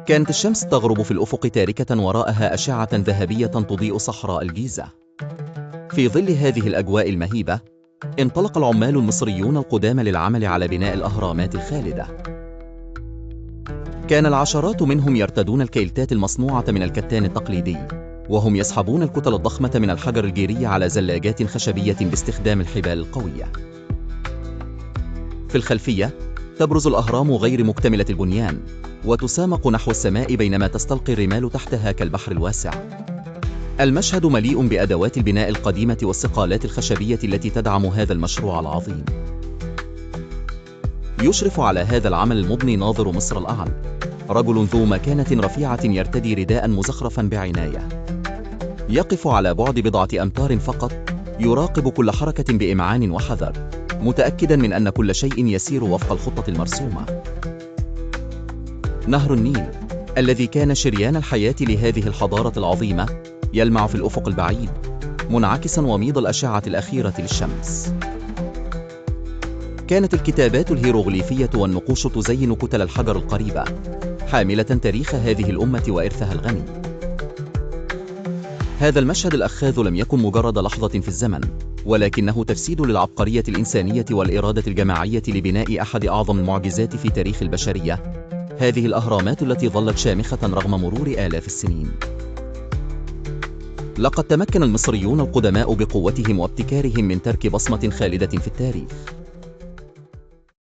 كانت الشمس تغرب في الأفق تاركة وراءها أشعة ذهبية تضيء صحراء الجيزة. في ظل هذه الأجواء المهيبة، انطلق العمال المصريون القدامى للعمل على بناء الأهرامات الخالدة. كان العشرات منهم يرتدون الكيلتات المصنوعة من الكتان التقليدي، وهم يسحبون الكتل الضخمة من الحجر الجيري على زلاجات خشبية باستخدام الحبال القوية. في الخلفية تبرز الأهرام غير مكتملة البنيان، وتسامق نحو السماء بينما تستلقي الرمال تحتها كالبحر الواسع. المشهد مليء بأدوات البناء القديمة والصقالات الخشبية التي تدعم هذا المشروع العظيم. يشرف على هذا العمل المضني ناظر مصر الأعلى، رجل ذو مكانة رفيعة يرتدي رداء مزخرفا بعناية. يقف على بعد بضعة أمتار فقط، يراقب كل حركة بإمعان وحذر، متأكدا من أن كل شيء يسير وفق الخطة المرسومة. نهر النيل الذي كان شريان الحياة لهذه الحضارة العظيمة يلمع في الأفق البعيد، منعكسا وميض الأشعة الأخيرة للشمس. كانت الكتابات الهيروغليفية والنقوش تزين كتل الحجر القريبة، حاملة تاريخ هذه الأمة وإرثها الغني. هذا المشهد الأخاذ لم يكن مجرد لحظة في الزمن، ولكنه تجسيد للعبقرية الإنسانية والإرادة الجماعية لبناء أحد أعظم المعجزات في تاريخ البشرية، هذه الأهرامات التي ظلت شامخة رغم مرور آلاف السنين. لقد تمكن المصريون القدماء بقوتهم وابتكارهم من ترك بصمة خالدة في التاريخ.